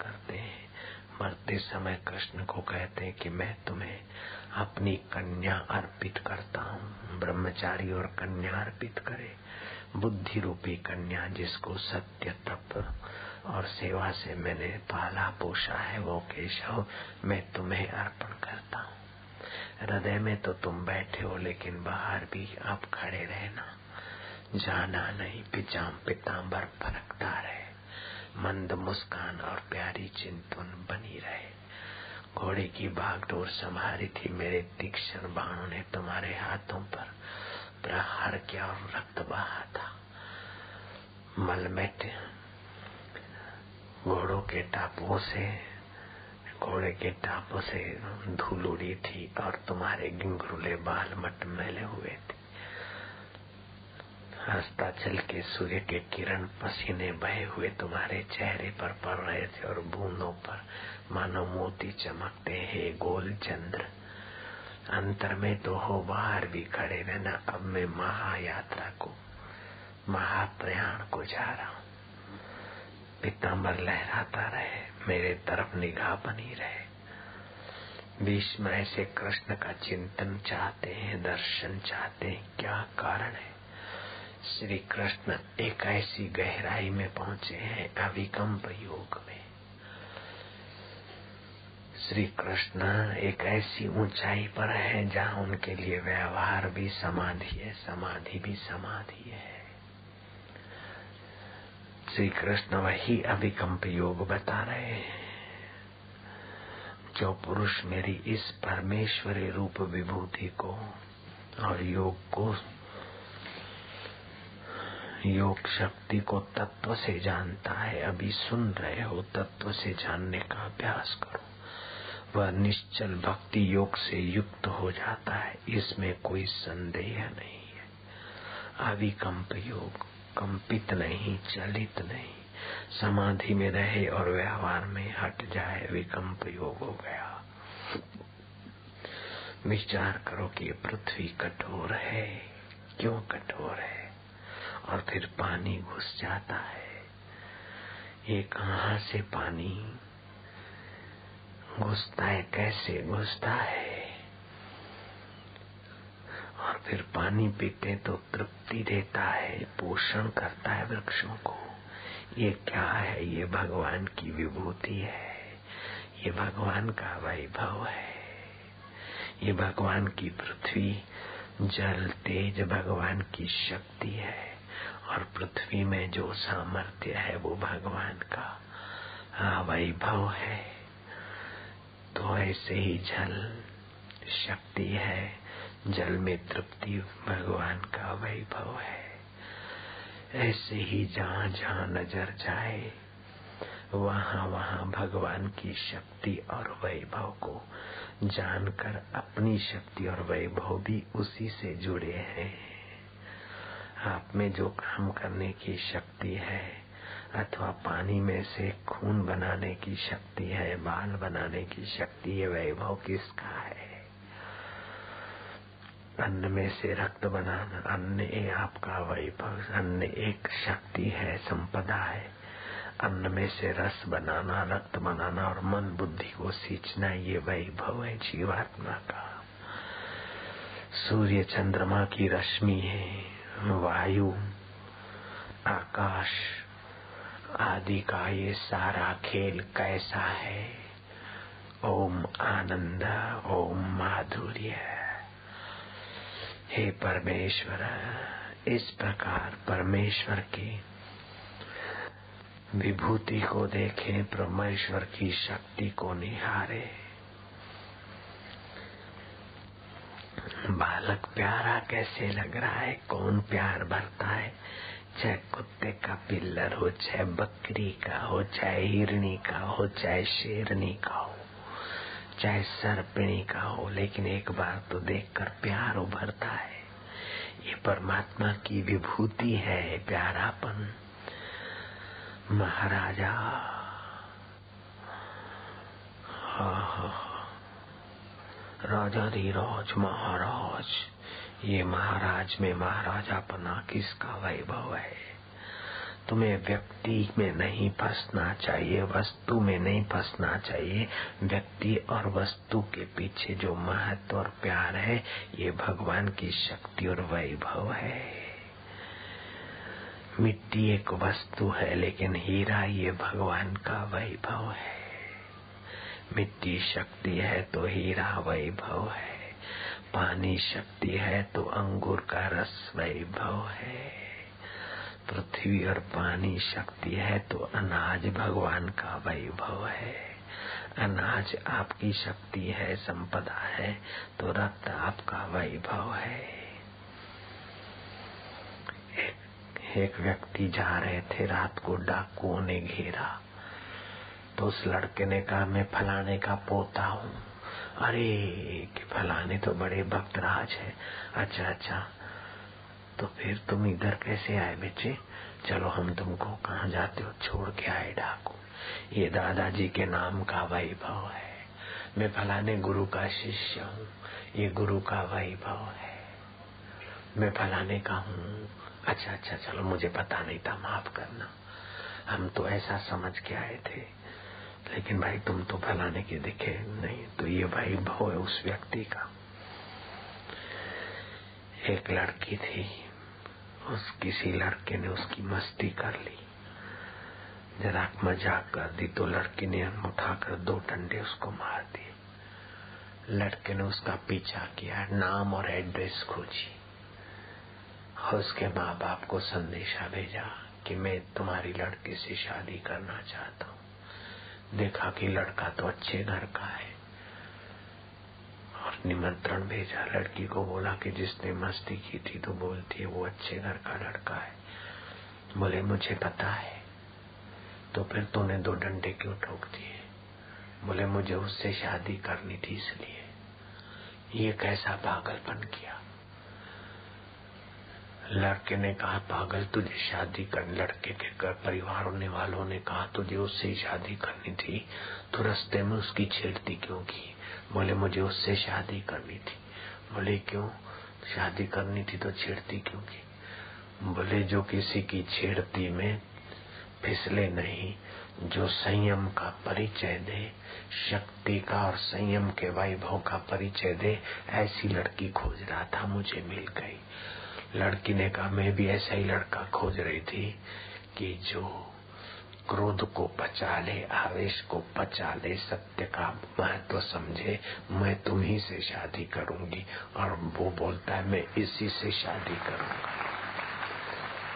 करते हैं। मरते समय कृष्ण को कहते हैं कि मैं तुम्हें अपनी कन्या अर्पित करता हूँ। ब्रह्मचारी और कन्या अर्पित करे, बुद्धि रूपी कन्या जिसको सत्य तप और सेवा से मैंने पाला पोषा है, वो केशव मैं तुम्हें अर्पण करता हूँ। हृदय में तो तुम बैठे हो, लेकिन बाहर भी आप खड़े रहना, जाना नहीं। पीताम्बर फरकता रहे, मंद मुस्कान और प्यारी चिंतन बनी रहे। घोड़े की बागडोर संभारी थी, मेरे तीक्ष्ण बाणों ने तुम्हारे हाथों पर प्रहार किया और रक्त बहा था। मलमेट घोड़ों के टापों से, घोड़े के टापों से धूल उड़ी थी और तुम्हारे गिंगरुले बाल मटमैले हुए थे। अस्ताचल के सूर्य के किरण पसीने बहे हुए तुम्हारे चेहरे पर पड़ रहे थे और बूंदों पर मानो मोती चमकते हैं। गोल चंद्र अंतर में तो हो, बाहर भी खड़े रहना। अब मैं महायात्रा को, महाप्रयाण को जा रहा हूँ। पीताम्बर लहराता रहे, मेरे तरफ निगाह बनी रहे। भीष्म ऐसे कृष्ण का चिंतन चाहते हैं, दर्शन चाहते हैं। क्या कारण है? श्री कृष्ण एक ऐसी गहराई में पहुंचे हैं, अविकम्प योग में। श्री कृष्ण एक ऐसी ऊंचाई पर है जहाँ उनके लिए व्यवहार भी समाधि है, समाधि भी समाधि है। श्री कृष्ण वही अविकम्प योग बता रहे हैं। जो पुरुष मेरी इस परमेश्वरी रूप विभूति को और योग शक्ति को तत्व से जानता है, अभी सुन रहे हो, तत्व से जानने का अभ्यास करो। वह निश्चल भक्ति योग से युक्त हो जाता है, इसमें कोई संदेह नहीं है। अविकम्प योग, कंपित नहीं, चलित नहीं, समाधि में रहे और व्यवहार में हट जाए, विकम्प योग हो गया। विचार करो कि पृथ्वी कठोर है, क्यों कठोर है? और फिर पानी घुस जाता है। ये कहाँ से पानी घुसता है, कैसे घुसता है? और फिर पानी पीते तो तृप्ति देता है, पोषण करता है वृक्षों को। ये क्या है? ये भगवान की विभूति है, ये भगवान का वैभव है, ये भगवान की पृथ्वी, जल, तेज भगवान की शक्ति है। और पृथ्वी में जो सामर्थ्य है वो भगवान का वैभव है। तो ऐसे ही जल शक्ति है, जल में तृप्ति भगवान का वैभव है। ऐसे ही जहाँ जहाँ नजर जाए वहाँ वहाँ भगवान की शक्ति और वैभव को जानकर अपनी शक्ति और वैभव भी उसी से जुड़े हैं। आप में जो काम करने की शक्ति है, अथवा पानी में से खून बनाने की शक्ति है, बाल बनाने की शक्ति है, वैभव किसका है? अन्न में से रक्त बनाना, अन्न ये आपका वैभव, अन्न एक शक्ति है, संपदा है। अन्न में से रस बनाना, रक्त बनाना और मन बुद्धि को सींचना, ये वैभव है जीवात्मा का। सूर्य चंद्रमा की रश्मि है, वायु, आकाश आदि का ये सारा खेल कैसा है? ओम आनंद, ओम माधुर्य। हे परमेश्वर, इस प्रकार परमेश्वर की विभूति को देखें, परमेश्वर की शक्ति को निहारे। बालक प्यारा कैसे लग रहा है? कौन प्यार भरता है? चाहे कुत्ते का पिल्लर हो, चाहे बकरी का हो, चाहे हिरनी का हो, चाहे शेरनी का हो, चाहे सर्पिणी का हो, लेकिन एक बार तो देखकर प्यार उभरता है। ये परमात्मा की विभूति है, प्यारापन। महाराजा राजाधिराज महाराज, ये महाराज में महाराजापना किसका वैभव है? तुम्हें व्यक्ति में नहीं फंसना चाहिए, वस्तु में नहीं फंसना चाहिए। व्यक्ति और वस्तु के पीछे जो महत्व और प्यार है, ये भगवान की शक्ति और वैभव है। मिट्टी एक वस्तु है, लेकिन हीरा ये भगवान का वैभव है। मिट्टी शक्ति है तो हीरा वैभव है। पानी शक्ति है तो अंगूर का रस वैभव है। पृथ्वी और पानी शक्ति है तो अनाज भगवान का वैभव है। अनाज आपकी शक्ति है, संपदा है, तो रक्त आपका वैभव है। एक व्यक्ति जा रहे थे, रात को डाकुओं ने घेरा, तो उस लड़के ने कहा मैं फलाने का पोता हूँ। अरे कि फलाने तो बड़े भक्तराज है। अच्छा, तो फिर तुम इधर कैसे आए बच्चे? चलो हम तुमको, कहाँ जाते हो? छोड़ के आए डाकू। ये दादाजी के नाम का वैभव है। मैं फलाने गुरु का शिष्य हूँ, ये गुरु का वैभव है। मैं फलाने का हूँ। अच्छा, चलो मुझे पता नहीं था, माफ करना, हम तो ऐसा समझ के आए थे। लेकिन भाई तुम तो फलाने के दिखे नहीं, तो ये वैभव है उस व्यक्ति का। एक लड़की थी, किसी लड़के ने उसकी मस्ती कर ली, जरा मजाक कर दी, तो लड़की ने उठाकर 2 डंडे उसको मार दिए। लड़के ने उसका पीछा किया, नाम और एड्रेस खोजी और उसके माँ बाप को संदेशा भेजा कि मैं तुम्हारी लड़की से शादी करना चाहता हूँ। देखा कि लड़का तो अच्छे घर का है और निमंत्रण भेजा। लड़की को बोला कि जिसने मस्ती की थी तो बोलती है वो अच्छे घर का लड़का है। बोले मुझे पता है, तो फिर तूने 2 डंडे क्यों ठोक दिए? बोले मुझे उससे शादी करनी थी इसलिए। ये कैसा पागलपन किया? लड़के ने कहा पागल, तुझे शादी करनी, लड़के के परिवार वालों ने कहा तुझे उससे शादी करनी थी, तो रास्ते में उसकी छेड़ती क्यों की? बोले मुझे उससे शादी करनी थी। बोले क्यों शादी करनी थी तो छेड़ती क्यों की? बोले जो किसी की छेड़ती में फिसले नहीं, जो संयम का परिचय दे, शक्ति का और संयम के वैभव का परिचय दे, ऐसी लड़की खोज रहा था, मुझे मिल गई। लड़की ने कहा मैं भी ऐसा ही लड़का खोज रही थी कि जो क्रोध को पचा ले, आवेश को पचा ले, सत्य का महत्व समझे। मैं तुम्ही से शादी करूंगी। और वो बोलता है मैं इसी से शादी करूंगा।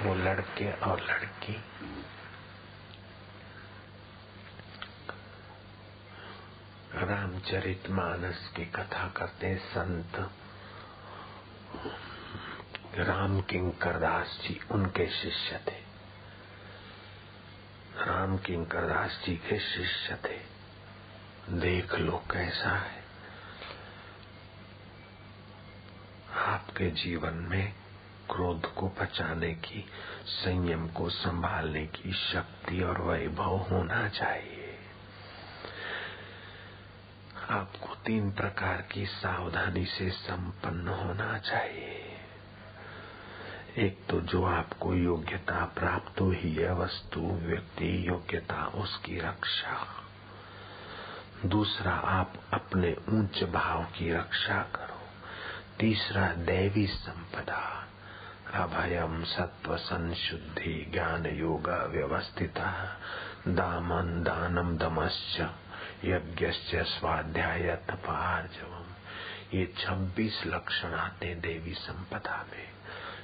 वो लड़के और लड़की रामचरितमानस की कथा करते। संत राम किंकर दास जी उनके शिष्य थे। राम किंकर दास जी के शिष्य थे। देख लो कैसा है आपके जीवन में क्रोध को पचाने की, संयम को संभालने की शक्ति और वैभव होना चाहिए। आपको 3 प्रकार की सावधानी से संपन्न होना चाहिए। एक तो जो आपको योग्यता प्राप्त हुई है, वस्तु, व्यक्ति, योग्यता, उसकी रक्षा। दूसरा आप अपने ऊंच भाव की रक्षा करो। तीसरा दैवी संपदा, अभयम, सत्व, संशुद्धि, ज्ञान, योग व्यवस्थिता, दामन, दानम, दमश्च, यज्ञश्च, स्वाध्याय, तप, आर्जवम। ये 26 लक्षण आते देवी संपदा में।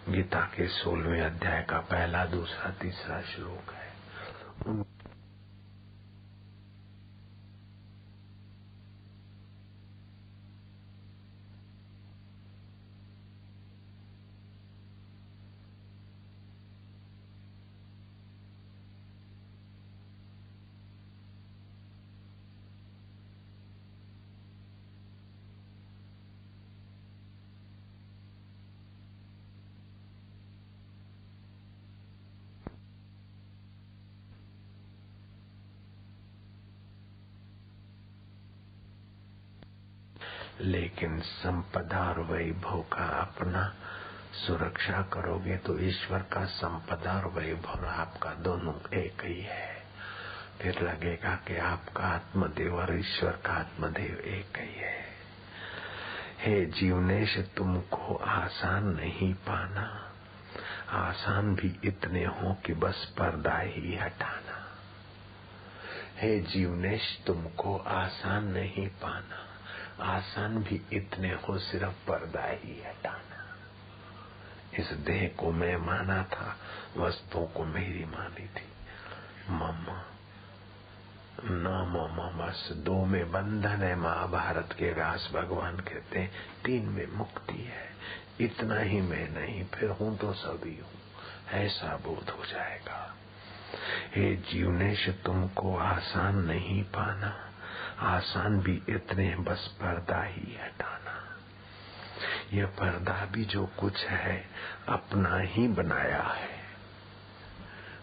गीता के 16वें अध्याय का 1, 2, 3 श्लोक है। लेकिन संपदा और वैभव का अपना सुरक्षा करोगे तो ईश्वर का संपदा और वैभव आपका दोनों एक ही है। फिर लगेगा कि आपका आत्मदेव और ईश्वर का आत्मदेव एक ही है। हे जीवनेश, तुमको आसान नहीं पाना, आसान भी इतने हो कि बस पर्दा ही हटाना। हे जीवनेश, तुमको आसान नहीं पाना, आसान भी इतने हो सिर्फ पर्दा ही हटाना। इस देह को मैं माना था, वस्तुओं को मेरी मानी थी। मम्मा न मम्मा, बस दो में बंधन है। महाभारत के व्यास भगवान कहते हैं 3 में मुक्ति है। इतना ही मैं नहीं, फिर हूँ तो सभी हूँ, ऐसा बोध हो जाएगा। हे जीवनेश, तुमको आसान नहीं पाना, आसान भी इतने बस पर्दा ही हटाना। यह पर्दा भी जो कुछ है अपना ही बनाया है।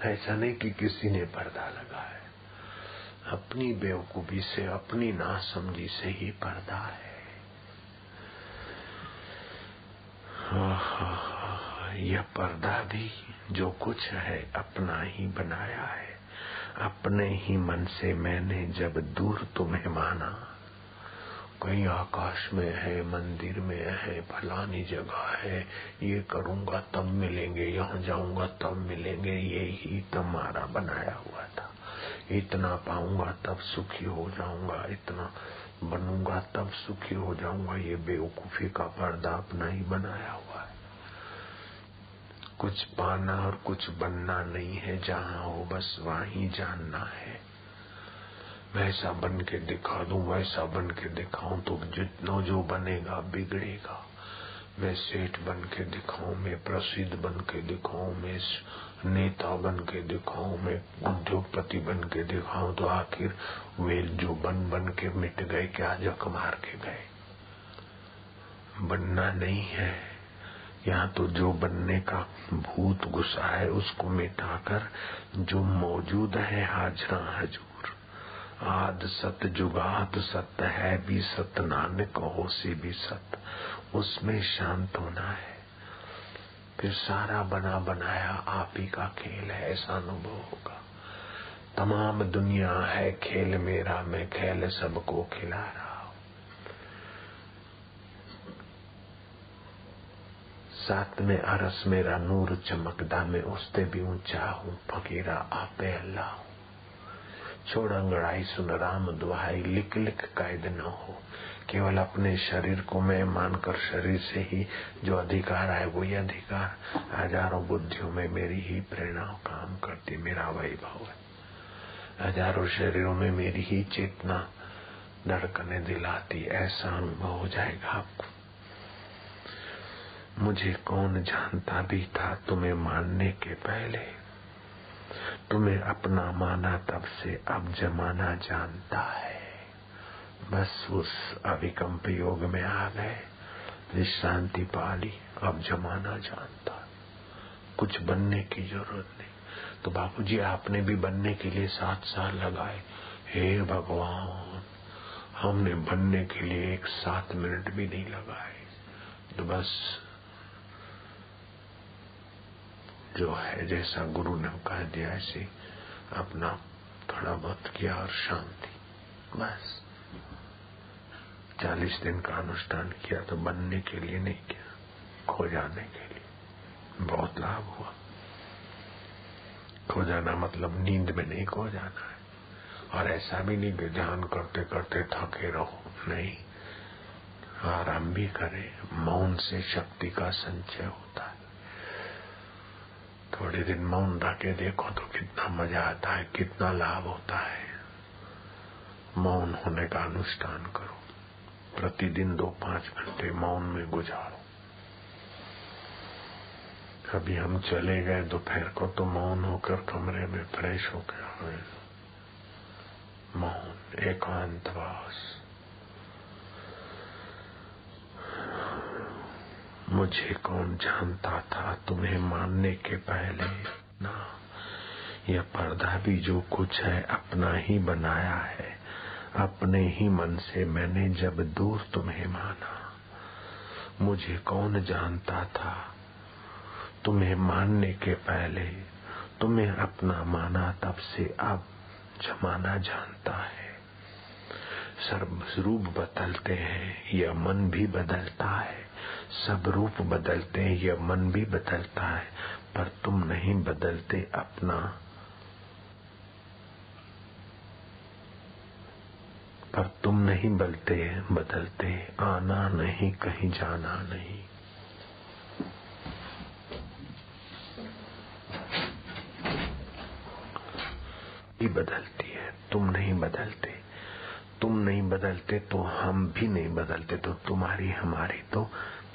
ऐसा नहीं कि किसी ने पर्दा लगाया, अपनी बेवकूफी से, अपनी नासमझी से ही पर्दा है। यह पर्दा भी जो कुछ है अपना ही बनाया है। अपने ही मन से मैंने जब दूर तुम्हें माना, कहीं आकाश में है, मंदिर में है, फलानी जगह है, ये करूंगा तब मिलेंगे, यहाँ जाऊंगा तब मिलेंगे, ये ही तुम्हारा बनाया हुआ था। इतना पाऊंगा तब सुखी हो जाऊंगा, इतना बनूंगा तब सुखी हो जाऊंगा। ये बेवकूफी का पर्दा अपना ही बनाया हुआ है। कुछ पाना और कुछ बनना नहीं है, जहाँ हो बस वहीं जानना है। वैसा बन के दिखा दूं, वैसा बन के दिखाऊं तो जितना जो बनेगा बिगड़ेगा। मैं सेठ बन के दिखाऊं, मैं प्रसिद्ध बन के दिखाऊं, मैं नेता बन के दिखाऊं, मैं उद्योगपति बन के दिखाऊं, तो आखिर वे जो बन के मिट गए, क्या जक मार के गए। बनना नहीं है यहाँ तो, जो बनने का भूत गुस्सा है उसको मिटाकर जो मौजूद है हाजरा हजूर। आद सत जुगात सत्य है भी सत, नानक हो से भी सत, उसमें शांत होना है। फिर सारा बना बनाया आप ही का खेल है, ऐसा अनुभव होगा। तमाम दुनिया है खेल मेरा, मैं खेल सबको खिला रहा हूँ। साथ में अरस मेरा नूर चमकदा, मैं उससे भी ऊंचा हूँ, फकीरा आपे अल्लाह हूँ। छोड़ अंगड़ाई सुन राम दुहाई, लिख लिख कैद न हो। केवल अपने शरीर को मैं मानकर शरीर से ही जो अधिकार है वही अधिकार। हजारों बुद्धियों में मेरी ही प्रेरणा काम करती, मेरा वैभव है। हजारों शरीरों में मेरी ही चेतना धड़कने दिलाती, ऐसा अनुभव हो जाएगा आपको। मुझे कौन जानता भी था तुम्हें मानने के पहले, तुम्हें अपना माना तब से अब जमाना जानता है। बस उस अविकम्प योग में आ गए, विश्रांति पाली, अब जमाना जानता। कुछ बनने की जरूरत नहीं। तो बापूजी आपने भी बनने के लिए 7 साल लगाए। हे भगवान, हमने बनने के लिए 7 मिनट भी नहीं लगाए। तो बस जो है जैसा गुरु ने कह दिया ऐसे अपना थोड़ा बहुत किया और शांति। बस 40 दिन का अनुष्ठान किया, तो बनने के लिए नहीं किया, खो जाने के लिए। बहुत लाभ हुआ। खो जाना मतलब नींद में नहीं खो जाना है। और ऐसा भी नहीं कि ध्यान करते करते थके रहो, नहीं, आराम भी करे। मौन से शक्ति का संचय होता है। थोड़े दिन मौन रखे देखो तो कितना मजा आता है, कितना लाभ होता है। मौन होने का अनुष्ठान करो, प्रतिदिन 2-5 घंटे मौन में गुजारो। कभी हम चले गए दोपहर को तो मौन होकर कमरे में फ्रेश होकर मौन, एकांतवास। मुझे कौन जानता था तुम्हें मानने के पहले ना। यह पर्दा भी जो कुछ है अपना ही बनाया है। अपने ही मन से मैंने जब दूर तुम्हें माना, मुझे कौन जानता था तुम्हें मानने के पहले तुम्हें अपना माना, तब से अब जमाना जानता है। सब रूप बदलते हैं, यह मन भी बदलता है। सब रूप बदलते हैं, यह मन भी बदलता है, पर तुम नहीं बदलते अपना। पर तुम नहीं बदलते, आना नहीं, कहीं जाना नहीं। ही बदलती है, तुम नहीं बदलते। तुम नहीं बदलते तो हम भी नहीं बदलते, तो तुम्हारी हमारी तो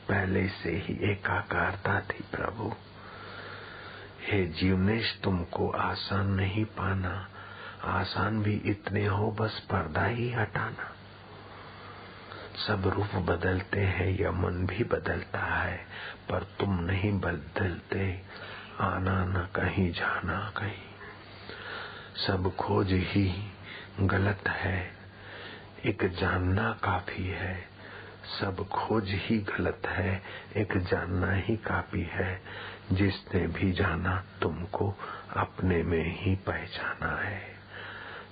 पहले से ही एकाकारता थी। प्रभु हे जीवनेश, तुमको आसान नहीं पाना। आसान भी इतने हो, बस पर्दा ही हटाना। सब रूप बदलते हैं, यह मन भी बदलता है, पर तुम नहीं बदलते, आना न कहीं, जाना कहीं। सब खोज ही गलत है, एक जानना काफी है। सब खोज ही गलत है, एक जानना ही काफी है। जिसने भी जाना तुमको अपने में ही पहचाना है।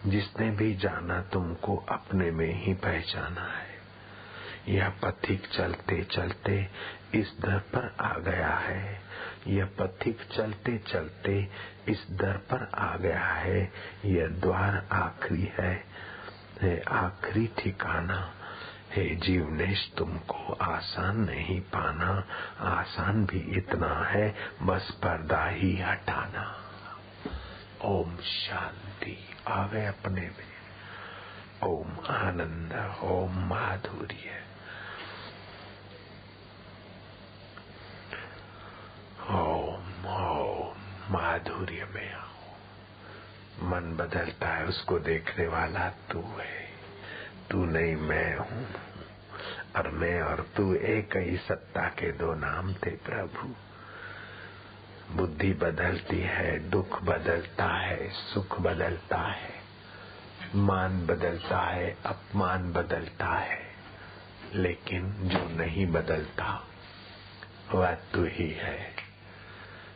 जिसने भी जाना तुमको अपने में ही पहचाना है। यह पथिक चलते चलते इस दर पर आ गया है। यह पथिक चलते चलते इस दर पर आ गया है। यह द्वार आखिरी है, आखिरी ठिकाना। हे जीवनेश, तुमको आसान नहीं पाना। आसान भी इतना है, बस पर्दा ही हटाना। ओम शांति। आ गए अपने में। ओम आनंद, ओम माधुर्य। ओम ओम माधुर्य में आओ। मन बदलता है, उसको देखने वाला तू है। तू नहीं, मैं हूँ। और मैं और तू एक ही सत्ता के दो नाम थे प्रभु। बुद्धि बदलती है, दुख बदलता है, सुख बदलता है, मान बदलता है, अपमान बदलता है, लेकिन जो नहीं बदलता वह तू ही है।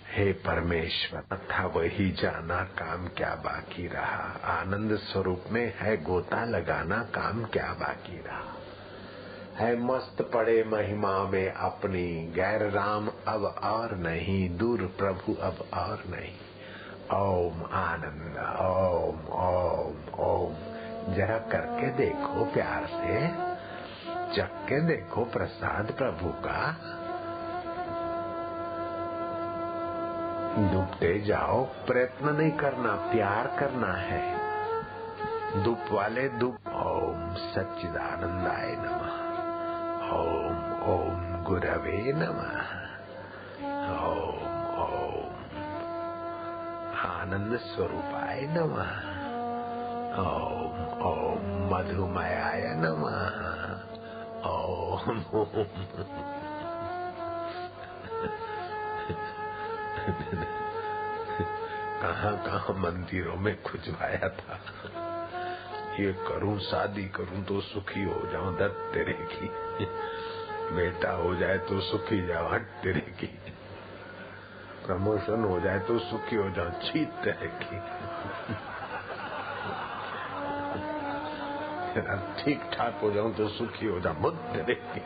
हे परमेश्वर, था वही जाना, काम क्या बाकी रहा। आनंद स्वरूप में है गोता लगाना, काम क्या बाकी रहा। है मस्त पड़े महिमा में अपनी, गैर राम अब और नहीं, दूर प्रभु अब और नहीं। ओम आनंद, ओम ओम ओम। जरा करके देखो प्यार से, चख के देखो प्रसाद प्रभु का। डूबते जाओ, प्रयत्न नहीं करना, प्यार करना है। धूप वाले धूप। ओम सच्चिदानंदाय नमः। ओम ओम गुरवे नमः। ओम ओम आनंद स्वरूपाय नमः। ओम ओम मधुमयाय नमः। ओम कहाँ मंदिरों में खुजवाया था। ये करूं, शादी करूं तो सुखी हो जाऊं, दत्त तेरे की। बेटा हो जाए तो सुखी जाओ, हट तेरे की। प्रमोशन हो जाए तो सुखी हो जाओ, चीत तेरे की। ठीक ठाक हो जाऊं तो सुखी हो जाऊं, बुद्ध तेरे की।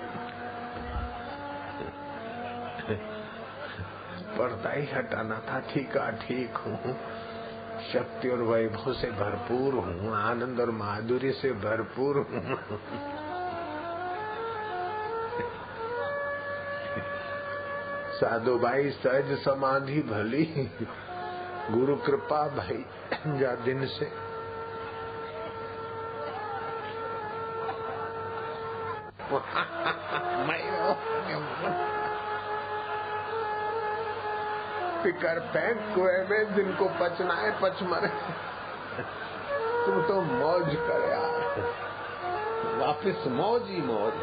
पर्दा ही हटाना था। ठीक हूँ, शक्ति और वैभव से भरपूर हूँ, आनंद और माधुर्य से भरपूर हूँ। साधु भाई सहज समाधि भली, गुरु कृपा भाई जा दिन से। फिकर फेंक कुएं में, जिनको पचना है पच मरे। तुम तो मौज कर यार, वापिस मौज ही मौज।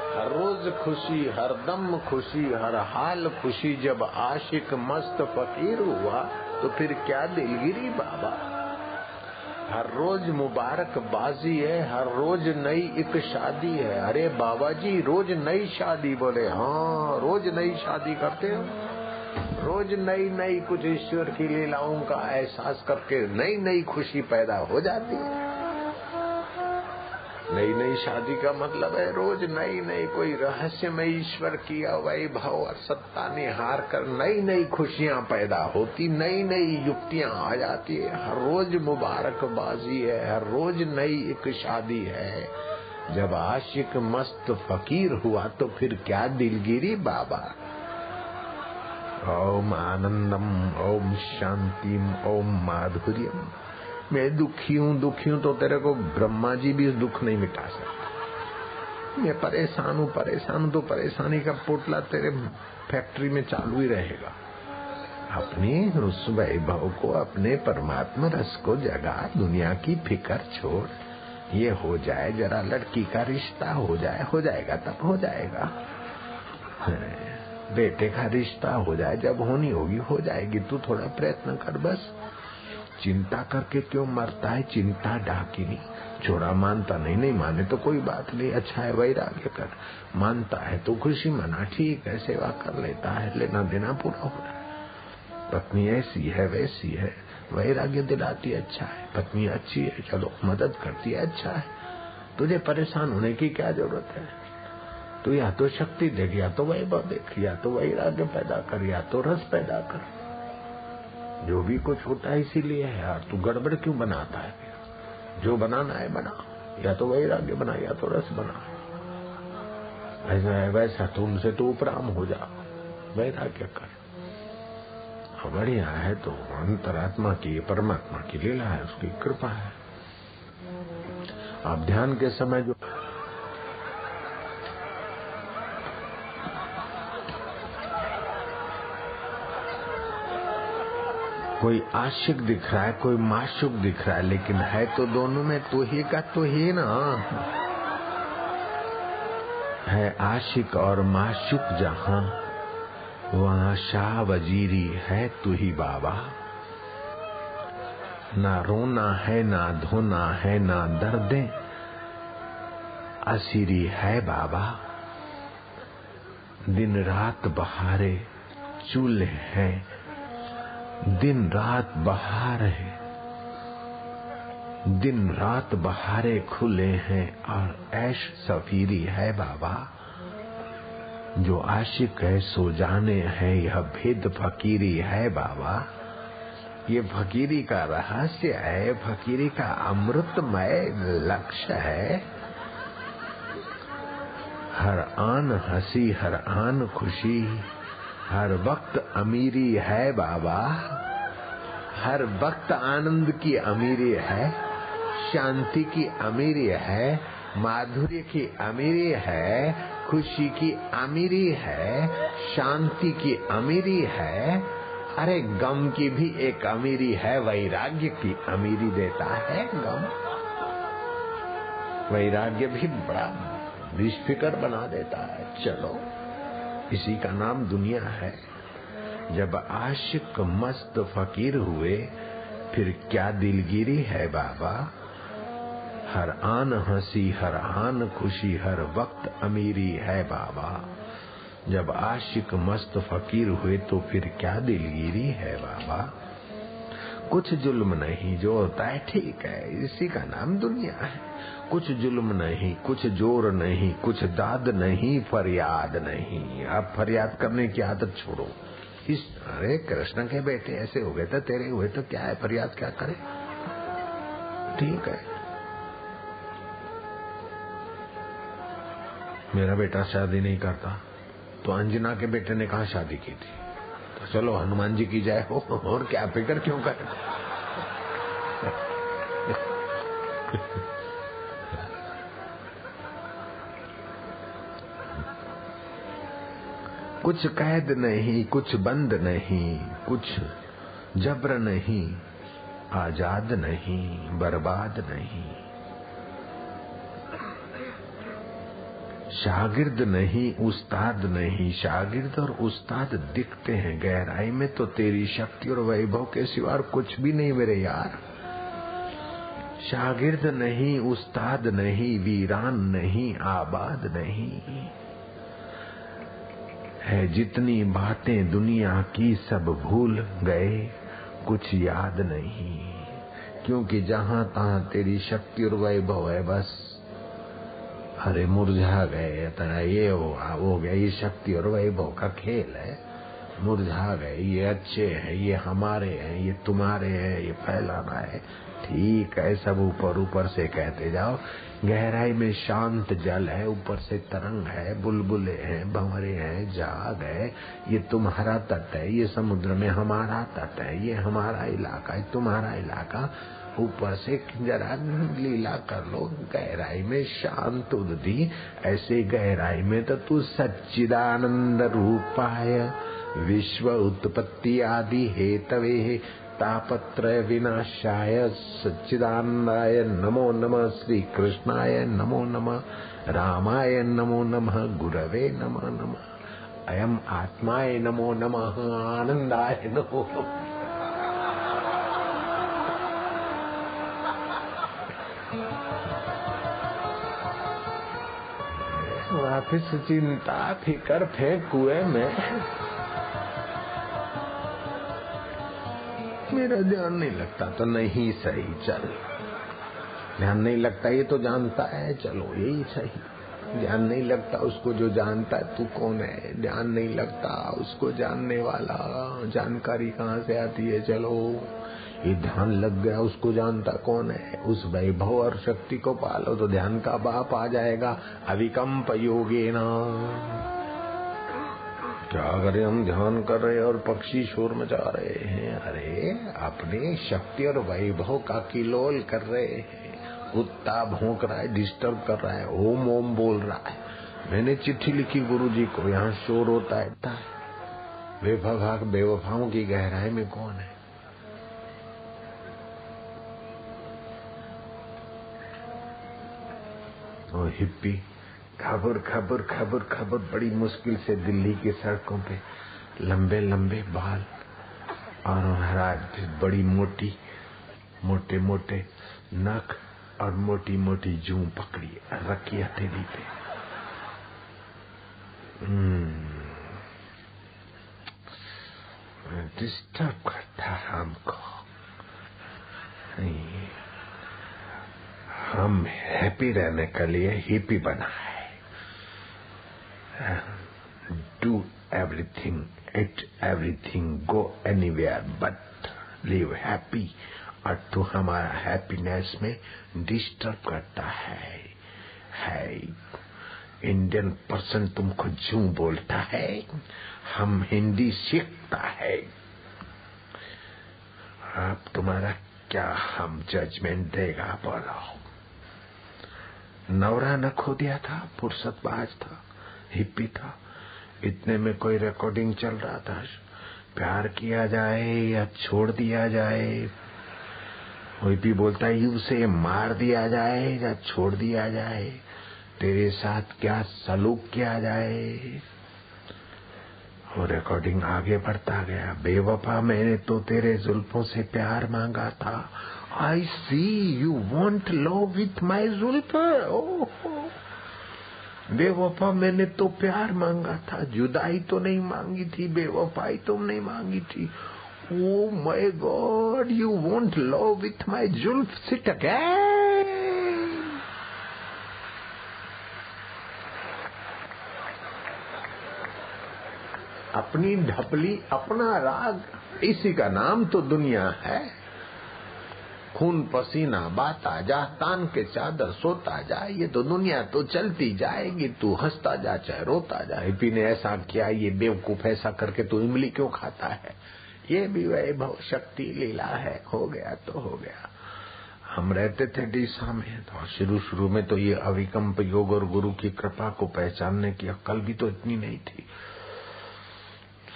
हर रोज खुशी, हर दम खुशी, हर हाल खुशी। जब आशिक मस्त फकीर हुआ तो फिर क्या दिलगिरी बाबा। हर रोज मुबारक बाजी है, हर रोज नई एक शादी है। अरे बाबा जी रोज नई शादी? बोले हाँ, रोज नई शादी करते हो, रोज नई नई कुछ ईश्वर की लीलाओं का एहसास करके नई नई खुशी पैदा हो जाती है। नई नई शादी का मतलब है रोज नई नई कोई रहस्यमय ईश्वर की वैभव और सत्ता निहार कर नई नई खुशियां पैदा होती, नई नई युक्तियां आ जाती है। हर रोज मुबारकबाजी है, हर रोज नई एक शादी है। जब आशिक मस्त फकीर हुआ तो फिर क्या दिलगिरी बाबा। ओम आनंदम, ओम शांतिम, ओम माधुर्यम। मैं दुखी हूँ तो तेरे को ब्रह्मा जी भी दुख नहीं मिटा सकते। मैं परेशान हूँ तो परेशानी का पोटला तेरे फैक्ट्री में चालू ही रहेगा। अपनी उस वैभव को, अपने परमात्मा रस को जगा, दुनिया की फिकर छोड़। ये हो जाए जरा लड़की का रिश्ता हो जाएगा तब हो जाएगा। बेटे का रिश्ता हो जाए, जब होनी होगी हो जाएगी। तू थोड़ा प्रयत्न कर बस। चिंता करके क्यों मरता है? चिंता डाकिनी। छोड़ा मानता नहीं माने तो कोई बात नहीं, अच्छा है वैराग्य कर। मानता है तो खुशी मना, ठीक है, सेवा कर लेता है, लेना देना पूरा हो रहा है। पत्नी ऐसी है वैसी है, वैराग्य दिलाती अच्छा है। पत्नी अच्छी है, चलो मदद करती है, अच्छा है। तुझे परेशान होने की क्या जरूरत है? तू या तो शक्ति देख, या तो वैभव देख, या तो वैराग्य पैदा कर, या तो रस पैदा कर। जो भी कुछ होता है इसीलिए है यार। तू गड़बड़ क्यों बनाता है? जो बनाना है बना, या तो वैराग्य बना या तो रस बना। ऐसा है वैसा, तुमसे तो उपराम हो जा, वैराग्य कर। बढ़िया है तो अंतरात्मा की, परमात्मा की लीला है, उसकी कृपा है। आप ध्यान के समय जो कोई आशिक दिख रहा है, कोई माशूक दिख रहा है, लेकिन है तो दोनों में तू ही का तू ही ना है। आशिक और माशूक जहां, वहां शाह वजीरी है तू ही बाबा। ना रोना है, ना धोना है, ना दर्दे असीरी है बाबा। दिन रात बहारे चूल्हे हैं, दिन रात बहार है, दिन रात बहारे खुले हैं और ऐश सफीरी है बाबा। जो आशिक है सो जाने है, यह भेद फकीरी है बाबा। ये फकीरी का रहस्य है, फकीरी का अमृतमय लक्ष्य है। हर आन हंसी, हर आन खुशी, हर वक्त अमीरी है बाबा। हर वक्त आनंद की अमीरी है, शांति की अमीरी है, माधुर्य की अमीरी है, खुशी की अमीरी है, शांति की अमीरी है। अरे गम की भी एक अमीरी है, वैराग्य की अमीरी देता है गम। वैराग्य भी बड़ा निष्फिकर बना देता है। चलो, इसी का नाम दुनिया है। जब आशिक मस्त फकीर हुए फिर क्या दिलगिरी है बाबा। हर आन हंसी, हर आन खुशी, हर वक्त अमीरी है बाबा। जब आशिक मस्त फकीर हुए तो फिर क्या दिलगिरी है बाबा। कुछ जुल्म नहीं, जो होता है ठीक है, इसी का नाम दुनिया है। कुछ जुल्म नहीं, कुछ जोर नहीं, कुछ दाद नहीं, फरियाद नहीं। अब फरियाद करने की आदत छोड़ो। अरे कृष्ण के बेटे ऐसे हो गए तो तेरे हुए तो क्या है, फरियाद क्या करे, ठीक है। मेरा बेटा शादी नहीं करता तो अंजना के बेटे ने कहा शादी की थी, तो चलो हनुमान जी की जय हो, और क्या फिक्र क्यों कर। कुछ कैद नहीं, कुछ बंद नहीं, कुछ जबर नहीं, आजाद नहीं, बर्बाद नहीं। शागिर्द नहीं, उस्ताद नहीं। शागिर्द और उस्ताद दिखते हैं, गहराई में तो तेरी शक्ति और वैभव के सिवा कुछ भी नहीं मेरे यार। शागिर्द नहीं, उस्ताद नहीं, वीरान नहीं, आबाद नहीं है। जितनी बातें दुनिया की सब भूल गए, कुछ याद नहीं। क्योंकि जहां तहां तेरी शक्ति और वैभव है, बस अरे मुरझा गए। तेरा ये हो गया, ये शक्ति और वैभव का खेल है। मुरझा गए, ये अच्छे हैं, ये हमारे हैं, ये तुम्हारे हैं, ये फैलाना है। ठीक है, सब ऊपर ऊपर से कहते जाओ। गहराई में शांत जल है, ऊपर से तरंग है, बुलबुले हैं, भंवरे हैं, जाग है। ये तुम्हारा तट है, ये समुद्र में हमारा तट है, ये हमारा इलाका है, तुम्हारा इलाका। ऊपर से जरा लीला कर लो। गहराई में शांत उदी, ऐसे गहराई में तो तू सच्चिदानंद रूपाय विश्व उत्पत्ति आदि हेतवे तापत्रय विनाशाय सच्चिदानंदाय नमो नमः, श्री कृष्णाय नमो नमः, रामाय नमो नमः, गुरवे नमो नमः, अयम आत्माय नमो नमः, आनंदाय नमो नमः। वापिस चिंता फिकर फेंक कुएं में। मेरा ध्यान नहीं लगता तो नहीं सही, चल। ध्यान नहीं लगता ये तो जानता है, चलो यही सही। ध्यान नहीं लगता उसको जो जानता है तू कौन है। ध्यान नहीं लगता उसको जानने वाला, जानकारी कहाँ से आती है। चलो ये ध्यान लग गया, उसको जानता कौन है। उस वैभव और शक्ति को पालो तो ध्यान का बाप आ जाएगा। अविकम्प योगेन। क्या करें, हम ध्यान कर रहे हैं और पक्षी शोर मचा रहे हैं। अरे अपने शक्ति और वैभव का किलोल कर रहे हैं। कुत्ता भौंक रहा है, डिस्टर्ब कर रहा है, ओम ओम बोल रहा है। मैंने चिट्ठी लिखी गुरुजी को, यहाँ शोर होता है। बेवफाओं की गहराई में कौन है। और हिप्पी खबर खबर खबर खबर बड़ी मुश्किल से दिल्ली की सड़कों पे लंबे लंबे बाल और महाराज बड़ी मोटी मोटे मोटे नख और मोटी मोटी जूं पकड़ी रखी हथेली पे। डिस्टर्ब करता हमको। हम हैप्पी रहने के लिए हिप्पी बना है। Do everything, eat everything, go anywhere but live happy। और तू हमारा हैप्पीनेस में डिस्टर्ब करता है। इंडियन पर्सन तुमको जूं बोलता है, हम हिंदी सीखता है। अब तुम्हारा क्या हम जजमेंट देगा बोलो। नवरा न खो दिया था, फुर्सतबाज था, हिप्पी था। इतने में कोई रिकॉर्डिंग चल रहा था, प्यार किया जाए या छोड़ दिया जाए। कोई भी बोलता है उसे मार दिया जाए या छोड़ दिया जाए, तेरे साथ क्या सलूक किया जाए। और रिकॉर्डिंग आगे बढ़ता गया। बेवफा मैंने तो तेरे जुल्फों से प्यार मांगा था। I see you want love with my जुल्फ। बेवफा मैंने तो प्यार मांगा था, जुदाई तो नहीं मांगी थी, बेवफाई तो नहीं मांगी थी। Oh my God, you want love with my जुल्फ, सिट अगेन। अपनी ढपली अपना राग, इसी का नाम तो दुनिया है। खून पसीना बाता जा, तान के चादर सोता जा, ये तो दुनिया तो चलती जाएगी। तू हंसता जा चाहे रोता जा। हिप्पी ने ऐसा किया, ये बेवकूफ ऐसा करके तू इमली क्यों खाता है। ये भी वैभव शक्ति लीला है। हो गया तो हो गया। हम रहते थे डीसा में, तो शुरू में तो ये अविकम्प योग और गुरु की कृपा को पहचानने की अक्ल भी तो इतनी नहीं थी।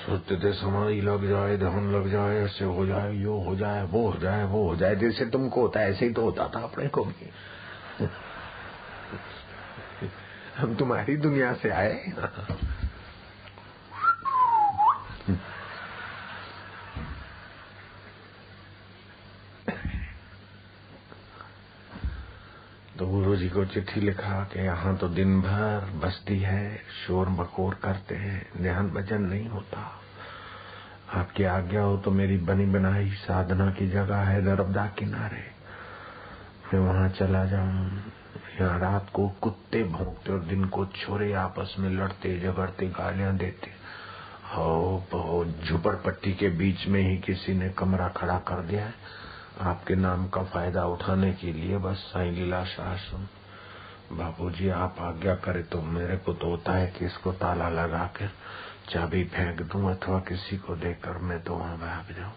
सोचते थे समाधि लग जाए, ध्यान लग जाए, ऐसे हो जाए, यो हो जाए, वो हो जाए, वो हो जाए। जैसे तुमको होता है ऐसे ही तो होता था अपने को भी। हम तुम्हारी दुनिया से आए। तो गुरु जी को चिट्ठी लिखा कि यहाँ तो दिन भर बस्ती है, शोर बकोर करते हैं, ध्यान भजन नहीं होता। आपकी आज्ञा हो तो मेरी बनी बनाई साधना की जगह है नर्मदा किनारे, मैं वहाँ चला जाऊं। यहाँ रात को कुत्ते भौंकते और दिन को छोरे आपस में लड़ते झगड़ते गालियां देते। हो झुपड़पट्टी के बीच में ही किसी ने कमरा खड़ा कर दिया है आपके नाम का फायदा उठाने के लिए। बस साईं लीलाशाह आश्रम। बापूजी आप आज्ञा करे तो मेरे को तो होता है कि इसको ताला लगा कर चाबी फेंक दूं अथवा किसी को देकर मैं तो वहां भाग जाऊं।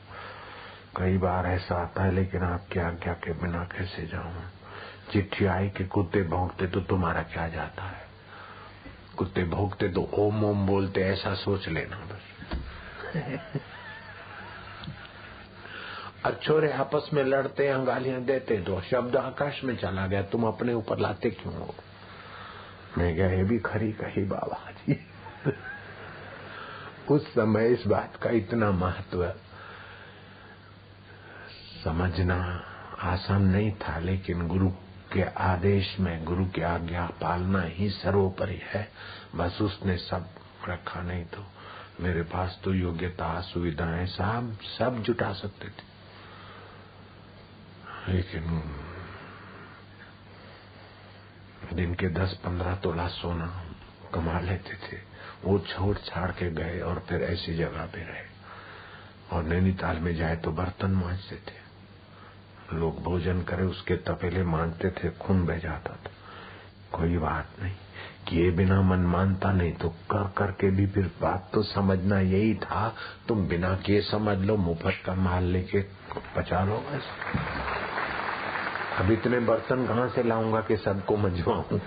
कई बार ऐसा आता है, लेकिन आपकी आज्ञा के बिना कैसे जाऊं। चिट्ठी आई कि कुत्ते भौंकते तो तुम्हारा क्या जाता है, कुत्ते भौंकते तो ओम ओम बोलते, ऐसा सोच लेना बस। अच्छोरे आपस में लड़ते हैं, गालियां देते, तो शब्द आकाश में चला गया, तुम अपने ऊपर लाते क्यों हो। मैं क्या ये भी खरी कही बाबा जी। उस समय इस बात का इतना महत्व समझना आसान नहीं था, लेकिन गुरु के आदेश में गुरु की आज्ञा पालना ही सर्वोपरि है। बस उसने सब रखा, नहीं तो मेरे पास तो योग्यता सुविधाएं सब जुटा सकते थे, लेकिन दिन के 10-15 तोला सोना कमा लेते थे, वो छोड़ छाड़ के गए और फिर ऐसी जगह पे रहे। और नैनीताल में जाए तो बर्तन मांजते थे, लोग भोजन करे उसके तपेले मांजते थे, खून बह जाता था। कोई बात नहीं, किए बिना मन मानता नहीं, तो कर करके भी फिर बात तो समझना यही था। तुम बिना किए समझ लो, मुफ्त का माल लेके पचा लो बस। अब इतने बर्तन कहाँ से लाऊंगा कि सबको मंजवाऊं।